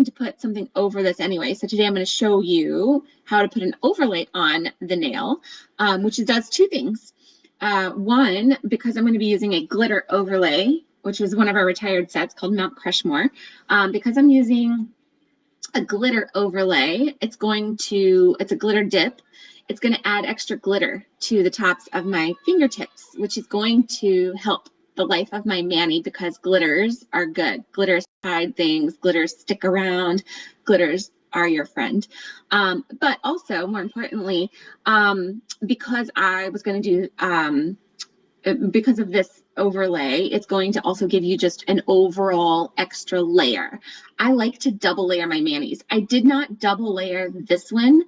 going to put something over this anyway. So today I'm going to show you how to put an overlay on the nail, which does two things. One, because I'm going to be using a glitter overlay, which was one of our retired sets called Mount Crushmore. Because I'm using a glitter overlay, it's a glitter dip. It's going to add extra glitter to the tops of my fingertips, which is going to help the life of my mani because glitters are good. Glitters hide things, glitters stick around, glitters are your friend. But also, more importantly, because I was going to do, because of this overlay, it's going to also give you just an overall extra layer. I like to double layer my manis. I did not double layer this one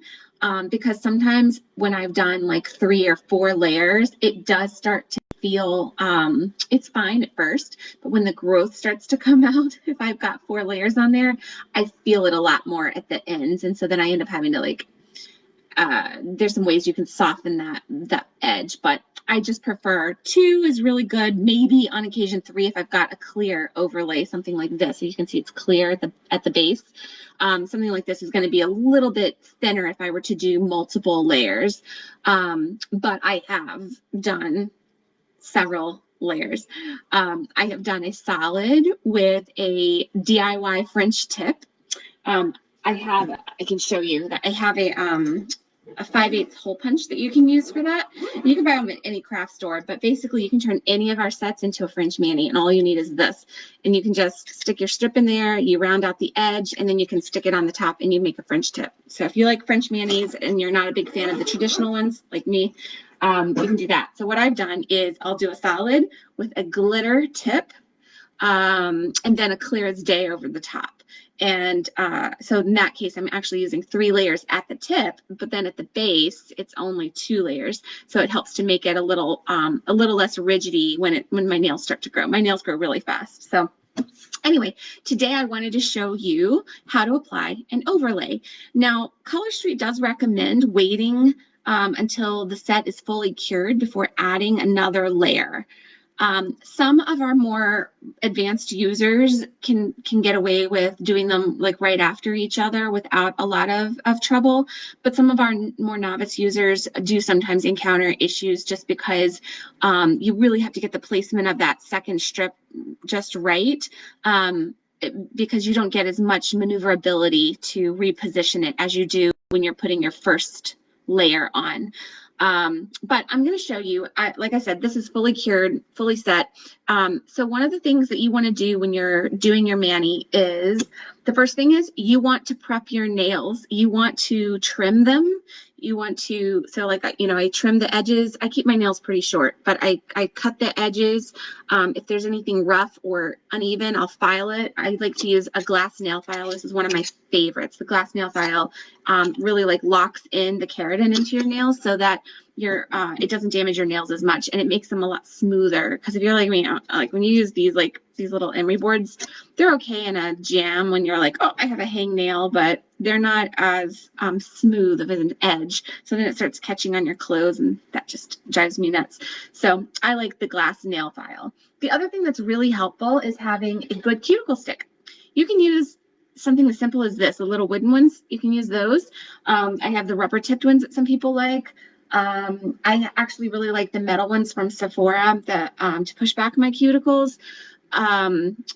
because sometimes when I've done like 3 or 4 layers, it does start to feel, it's fine at first, but when the growth starts to come out, if I've got 4 layers on there, I feel it a lot more at the ends. And so then I end up having to like, there's some ways you can soften that edge, but I just prefer 2 is really good. Maybe on occasion 3 if I've got a clear overlay, something like this. So you can see it's clear at the base. Something like this is going to be a little bit thinner if I were to do multiple layers. But I have done several layers. I have done a solid with a DIY French tip. I can show you that I have a 5/8 hole punch that you can use for that. You can buy them at any craft store, but basically you can turn any of our sets into a French mani, and all you need is this. And you can just stick your strip in there, you round out the edge, and then you can stick it on the top and you make a French tip. So if you like French manis and you're not a big fan of the traditional ones like me, you can do that. So what I've done is I'll do a solid with a glitter tip and then a clear as day over the top. And so in that case, I'm actually using 3 layers at the tip, but then at the base, it's only 2 layers. So it helps to make it a little less rigidy when my nails start to grow. My nails grow really fast. So anyway, today I wanted to show you how to apply an overlay. Now, Color Street does recommend waiting until the set is fully cured before adding another layer. Some of our more advanced users can get away with doing them like right after each other without a lot of trouble, but some of our more novice users do sometimes encounter issues just because you really have to get the placement of that second strip just right. Because you don't get as much maneuverability to reposition it as you do when you're putting your first layer on. But I'm going to show you, like I said, this is fully cured, fully set. So one of the things that you want to do when you're doing your mani is, the first thing is you want to prep your nails. You want to trim them. You want to, so like, I trim the edges. I keep my nails pretty short, but I cut the edges. If there's anything rough or uneven, I'll file it. I like to use a glass nail file. This is one of my favorites. The glass nail file really like locks in the keratin into your nails so that it doesn't damage your nails as much, and it makes them a lot smoother. Because if you're like me, like when you use these little emery boards, they're okay in a jam when you're like, oh, I have a hangnail, but they're not as smooth of an edge. So then it starts catching on your clothes, and that just drives me nuts. So I like the glass nail file. The other thing that's really helpful is having a good cuticle stick. You can use something as simple as this, the little wooden ones. You can use those. I have the rubber tipped ones that some people like. I actually really like the metal ones from Sephora to push back my cuticles.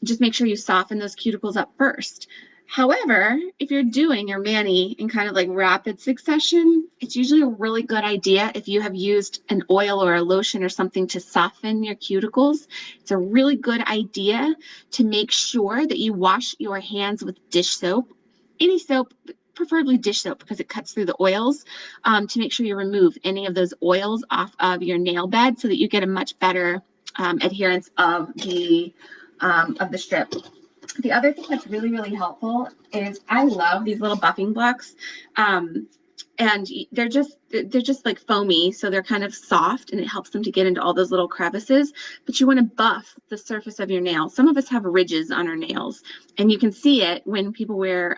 Just make sure you soften those cuticles up first. However, if you're doing your mani in kind of like rapid succession, it's usually a really good idea if you have used an oil or a lotion or something to soften your cuticles. It's a really good idea to make sure that you wash your hands with dish soap, any soap, preferably dish soap because it cuts through the oils, to make sure you remove any of those oils off of your nail bed so that you get a much better adherence of the strip. The other thing that's really, really helpful is I love these little buffing blocks. And they're just like foamy, so they're kind of soft, and it helps them to get into all those little crevices. But you want to buff the surface of your nail. Some of us have ridges on our nails, and you can see it when people wear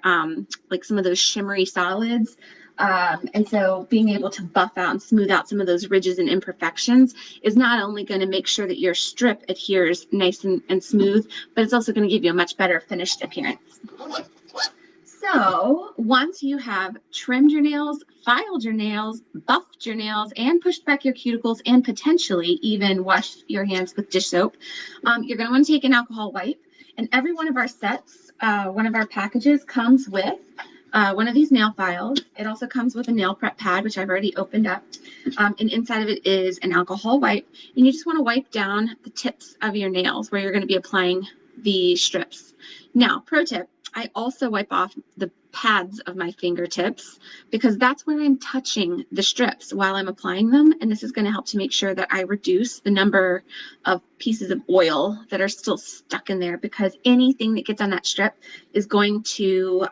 like some of those shimmery solids. And so being able to buff out and smooth out some of those ridges and imperfections is not only going to make sure that your strip adheres nice and smooth, but it's also going to give you a much better finished appearance. So once you have trimmed your nails, filed your nails, buffed your nails, and pushed back your cuticles, and potentially even washed your hands with dish soap, you're going to want to take an alcohol wipe. And every one of our sets, one of our packages comes with one of these nail files. It also comes with a nail prep pad, which I've already opened up. And inside of it is an alcohol wipe. And you just want to wipe down the tips of your nails where you're going to be applying the strips. Now, pro tip, I also wipe off the pads of my fingertips because that's where I'm touching the strips while I'm applying them. And this is going to help to make sure that I reduce the number of pieces of oil that are still stuck in there, because anything that gets on that strip is going to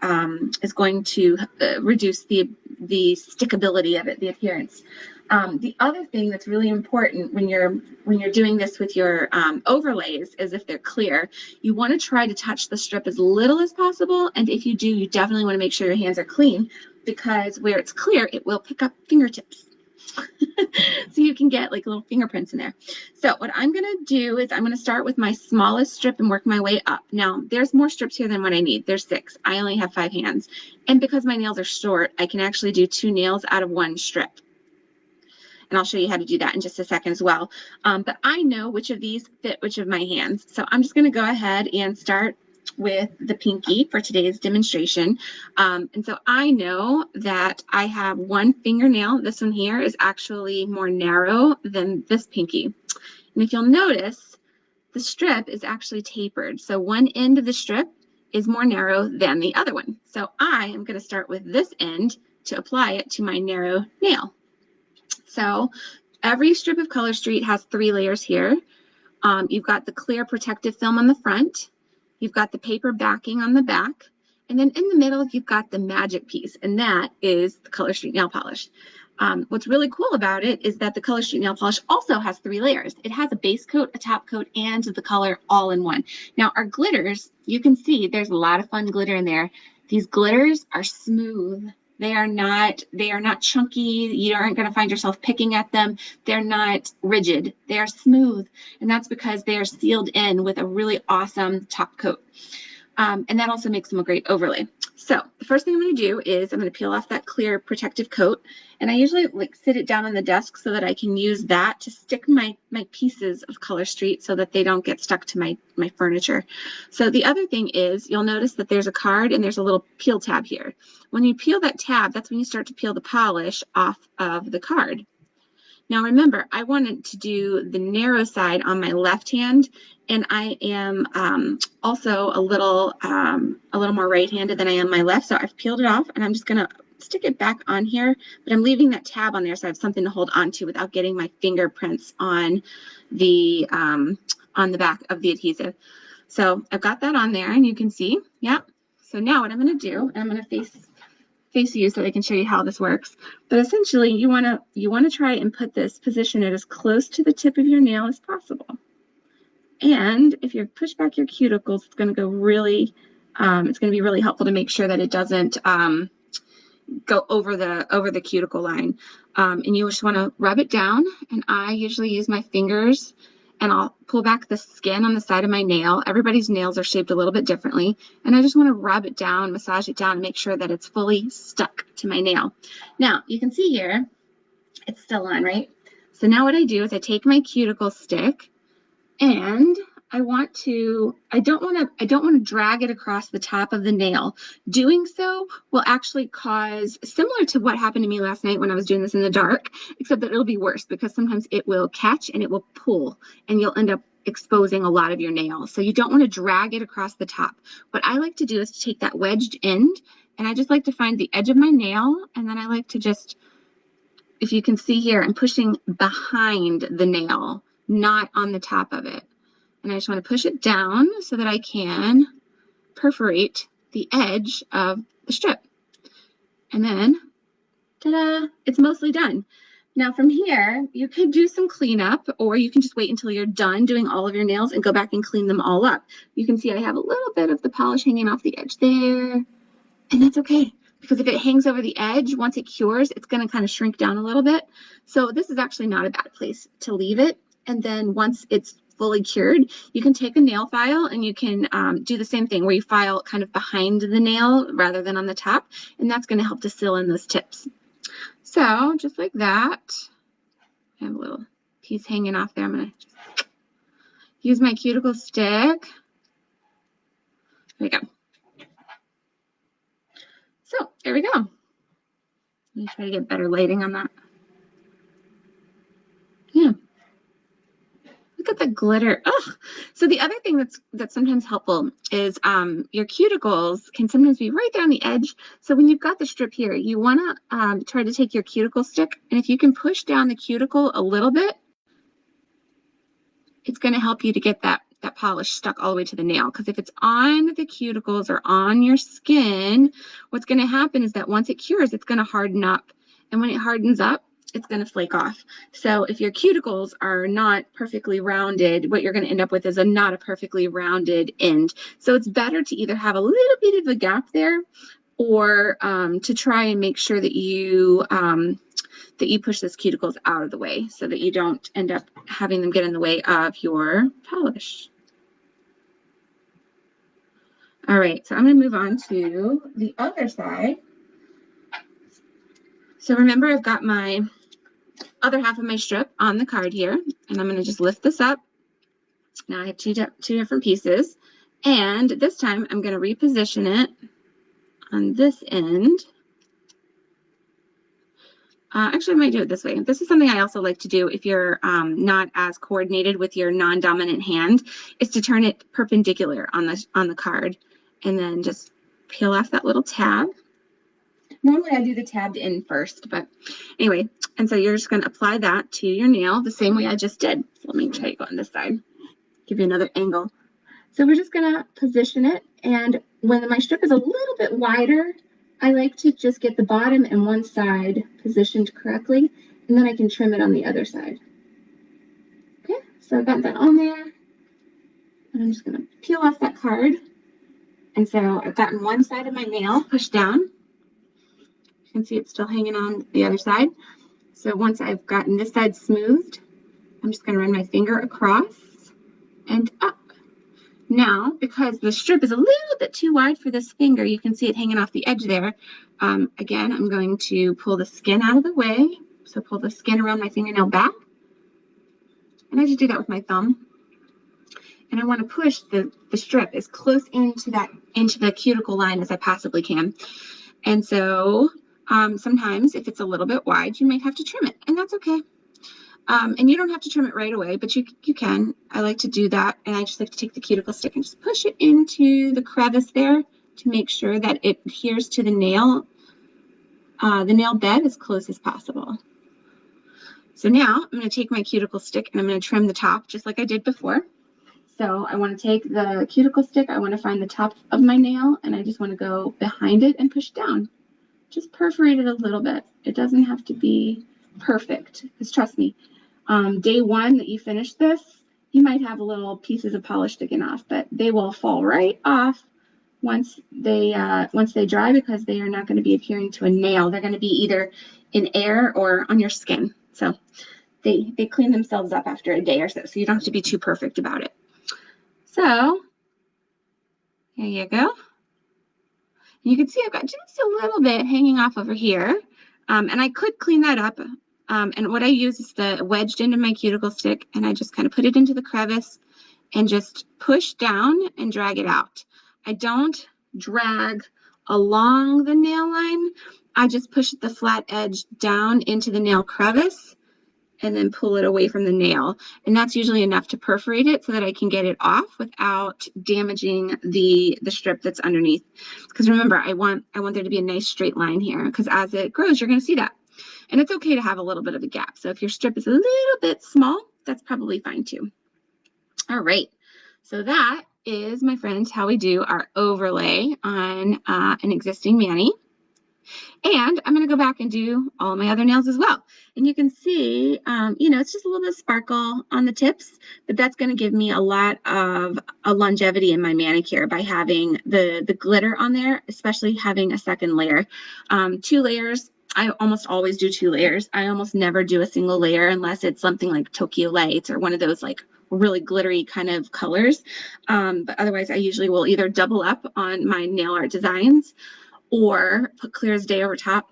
reduce the stickability of it, the adherence. The other thing that's really important when you're doing this with your overlays is if they're clear, you want to try to touch the strip as little as possible. And if you do, you definitely want to make sure your hands are clean, because where it's clear, it will pick up fingertips. So you can get like little fingerprints in there. So what I'm going to do is I'm going to start with my smallest strip and work my way up. Now, there's more strips here than what I need. There's 6. I only have 5 hands. And because my nails are short, I can actually do 2 nails out of 1 strip. And I'll show you how to do that in just a second as well. But I know which of these fit which of my hands. So I'm just going to go ahead and start with the pinky for today's demonstration. And so I know that I have one fingernail. This one here is actually more narrow than this pinky. And if you'll notice, the strip is actually tapered. So one end of the strip is more narrow than the other one. So I am going to start with this end to apply it to my narrow nail. So every strip of Color Street has 3 layers here. You've got the clear protective film on the front. You've got the paper backing on the back. And then in the middle, you've got the magic piece, and that is the Color Street nail polish. What's really cool about it is that the Color Street nail polish also has 3 layers. It has a base coat, a top coat, and the color all in one. Now, our glitters, you can see there's a lot of fun glitter in there. These glitters are smooth. They are not chunky. You aren't going to find yourself picking at them. They're not rigid. They are smooth. And that's because they are sealed in with a really awesome top coat. And that also makes them a great overlay. So the first thing I'm going to do is I'm going to peel off that clear protective coat. And I usually like sit it down on the desk so that I can use that to stick my pieces of Color Street so that they don't get stuck to my furniture. So the other thing is you'll notice that there's a card and there's a little peel tab here. When you peel that tab, that's when you start to peel the polish off of the card. Now remember, I wanted to do the narrow side on my left hand, and I am also a little more right-handed than I am my left. So I've peeled it off, and I'm just going to stick it back on here, but I'm leaving that tab on there so I have something to hold on to without getting my fingerprints on the back of the adhesive. So I've got that on there, and you can see, yeah. So now what I'm going to do, and I'm going to face you so I can show you how this works. But essentially, you want to try and position it as close to the tip of your nail as possible. And if you push back your cuticles, it's going to go really, it's going to be really helpful to make sure that it doesn't go over the cuticle line. And you just want to rub it down. And I usually use my fingers, and I'll pull back the skin on the side of my nail. Everybody's nails are shaped a little bit differently. And I just want to rub it down, massage it down, and make sure that it's fully stuck to my nail. Now, you can see here, it's still on, right? So now what I do is I take my cuticle stick, and I don't want to drag it across the top of the nail. Doing so will actually cause, similar to what happened to me last night when I was doing this in the dark, except that it'll be worse because sometimes it will catch and it will pull and you'll end up exposing a lot of your nail. So you don't want to drag it across the top. What I like to do is to take that wedged end, and I just like to find the edge of my nail, and then I like to just, if you can see here, I'm pushing behind the nail, not on the top of it. And I just want to push it down so that I can perforate the edge of the strip. And then, ta-da, it's mostly done. Now from here, you could do some cleanup, or you can just wait until you're done doing all of your nails and go back and clean them all up. You can see I have a little bit of the polish hanging off the edge there, and that's okay. Because if it hangs over the edge, once it cures, it's going to kind of shrink down a little bit. So this is actually not a bad place to leave it. And then once it's fully cured, you can take a nail file and you can do the same thing where you file kind of behind the nail rather than on the top, and that's going to help to seal in those tips. So just like that, I have a little piece hanging off there. I'm going to use my cuticle stick. There we go. So there we go. Let me try to get better lighting on that. Yeah. Look at the glitter. Oh, so the other thing that's sometimes helpful is your cuticles can sometimes be right there on the edge. So when you've got the strip here, you want to try to take your cuticle stick, and if you can push down the cuticle a little bit, it's going to help you to get that polish stuck all the way to the nail. Because if it's on the cuticles or on your skin, what's going to happen is that once it cures, it's going to harden up. And when it hardens up, it's going to flake off. So if your cuticles are not perfectly rounded, what you're going to end up with is not a perfectly rounded end. So it's better to either have a little bit of a gap there, or to try and make sure that you push those cuticles out of the way so that you don't end up having them get in the way of your polish. All right, so I'm going to move on to the other side. So remember, I've got my other half of my strip on the card here, and I'm going to just lift this up. Now I have two different pieces, and this time I'm going to reposition it on this end. Actually, I might do it this way. This is something I also like to do if you're not as coordinated with your non-dominant hand, is to turn it perpendicular on the card, and then just peel off that little tab. Normally I do the tabbed end first, but anyway, and so you're just going to apply that to your nail the same way I just did. So let me try to go on this side, give you another angle. So we're just going to position it, and when my strip is a little bit wider, I like to just get the bottom and one side positioned correctly, and then I can trim it on the other side. Okay, so I've got that on there, and I'm just going to peel off that card. And so I've gotten one side of my nail pushed down. You can see it's still hanging on the other side. So once I've gotten this side smoothed, I'm just going to run my finger across and up. Now, because the strip is a little bit too wide for this finger, you can see it hanging off the edge there. Again, I'm going to pull the skin out of the way. So pull the skin around my fingernail back. And I just do that with my thumb. And I want to push the strip as close into the cuticle line as I possibly can. And so sometimes if it's a little bit wide, you might have to trim it, and that's okay. And you don't have to trim it right away, but you can. I like to do that, and I just like to take the cuticle stick and just push it into the crevice there to make sure that it adheres to the nail bed as close as possible. So now I'm going to take my cuticle stick and I'm going to trim the top just like I did before. So I want to take the cuticle stick, I want to find the top of my nail, and I just want to go behind it and push down. Just perforate it a little bit. It doesn't have to be perfect, because trust me, day one that you finish this, you might have little pieces of polish sticking off, but they will fall right off once they dry, because they are not going to be adhering to a nail. They're going to be either in air or on your skin. So they clean themselves up after a day or so. So you don't have to be too perfect about it. So here you go. You can see I've got just a little bit hanging off over here. And I could clean that up. And what I use is the wedged end of my cuticle stick, and I just kind of put it into the crevice and just push down and drag it out. I don't drag along the nail line. I just push the flat edge down into the nail crevice and then pull it away from the nail. And that's usually enough to perforate it so that I can get it off without damaging the strip that's underneath. Because remember, I want there to be a nice straight line here, because as it grows, you're going to see that. And it's okay to have a little bit of a gap. So if your strip is a little bit small, that's probably fine too. All right. So that is, my friends, how we do our overlay on an existing mani. And I'm going to go back and do all my other nails as well. And you can see, it's just a little bit of sparkle on the tips, but that's going to give me a lot of longevity in my manicure by having the glitter on there, especially having a second layer. 2 layers. I almost always do 2 layers. I almost never do a single layer unless it's something like Tokyo Lights or one of those like really glittery kind of colors. But otherwise, I usually will either double up on my nail art designs or put clear as day over top,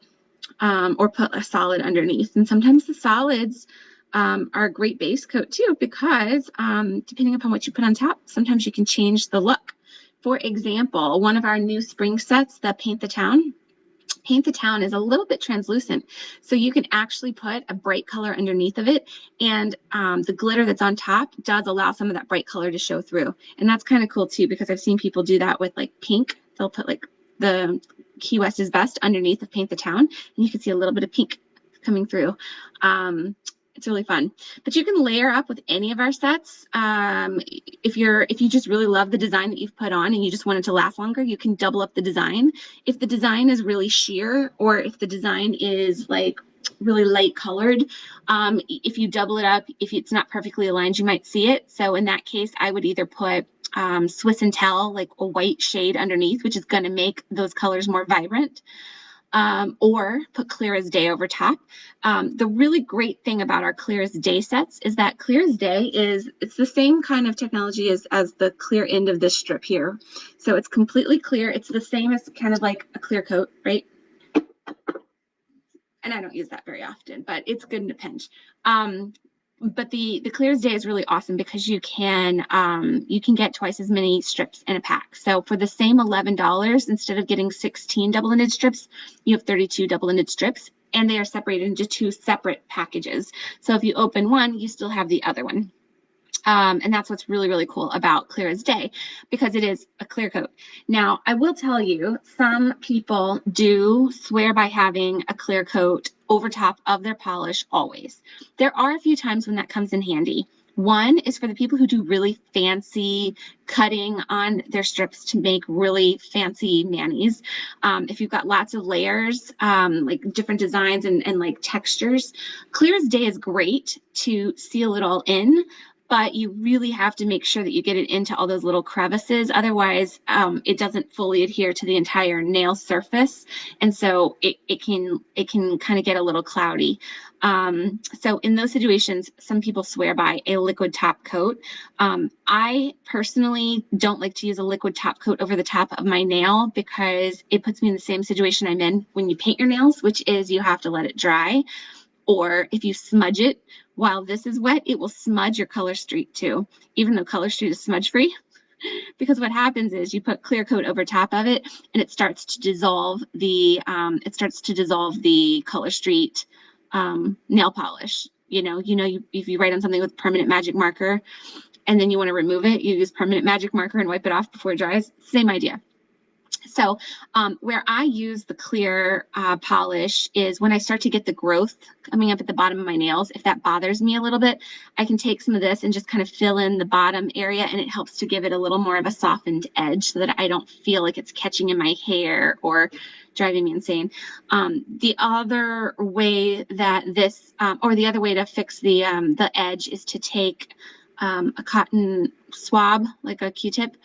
or put a solid underneath. And sometimes the solids are a great base coat too, because depending upon what you put on top, sometimes you can change the look. For example, one of our new spring sets, the Paint the Town, is a little bit translucent. So you can actually put a bright color underneath of it. And the glitter that's on top does allow some of that bright color to show through. And that's kind of cool too, because I've seen people do that with like pink. They'll put like the Key West is Best underneath of Paint the Town, and you can see a little bit of pink coming through. It's really fun. But you can layer up with any of our sets. If you just really love the design that you've put on and you just want it to last longer, you can double up the design. If the design is really sheer, or if the design is like really light colored, if you double it up, if it's not perfectly aligned, you might see it. So in that case, I would either put Swiss and Tell, like a white shade underneath, which is going to make those colors more vibrant, or put clear as day over top. The really great thing about our clear as day sets is that clear as day it's the same kind of technology as the clear end of this strip here. So it's completely clear. It's the same as kind of like a clear coat, right? And I don't use that very often, but it's good in a pinch. But the clear as day is really awesome because you can get twice as many strips in a pack. So for the same $11, instead of getting 16 double-ended strips, you have 32 double-ended strips, and they are separated into 2 separate packages. So if you open one, you still have the other one. And that's what's really, really cool about clear as day, because it is a clear coat. Now, I will tell you, some people do swear by having a clear coat over top of their polish always. There are a few times when that comes in handy. One is for the people who do really fancy cutting on their strips to make really fancy manis. If you've got lots of layers, like different designs and like textures, clear as day is great to seal it all in. But you really have to make sure that you get it into all those little crevices. Otherwise, it doesn't fully adhere to the entire nail surface. And so it can kind of get a little cloudy. So in those situations, some people swear by a liquid top coat. I personally don't like to use a liquid top coat over the top of my nail because it puts me in the same situation I'm in when you paint your nails, which is you have to let it dry. Or if you smudge it while this is wet, it will smudge your color streak too, even though color streak is smudge free. Because what happens is you put clear coat over top of it, and it starts to dissolve the color streak nail polish. If you write on something with permanent magic marker, and then you want to remove it, you use permanent magic marker and wipe it off before it dries. Same idea. So where I use the clear polish is when I start to get the growth coming up at the bottom of my nails. If that bothers me a little bit, I can take some of this and just kind of fill in the bottom area, and it helps to give it a little more of a softened edge so that I don't feel like it's catching in my hair or driving me insane. The other way that the other way to fix the edge is to take a cotton swab, like a Q-tip,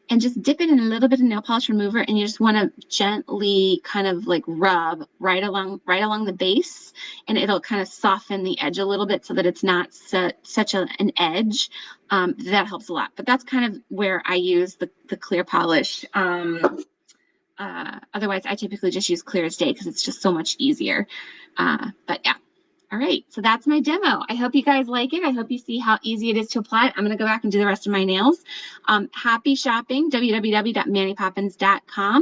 and just dip it in a little bit of nail polish remover, and you just want to gently kind of like rub right along the base, and it'll kind of soften the edge a little bit so that it's not such an edge. That helps a lot. But that's kind of where I use the clear polish. Otherwise, I typically just use clear as day because it's just so much easier. But yeah. All right, so that's my demo. I hope you guys like it. I hope you see how easy it is to apply. I'm going to go back and do the rest of my nails. Happy shopping, www.mannypoppins.com.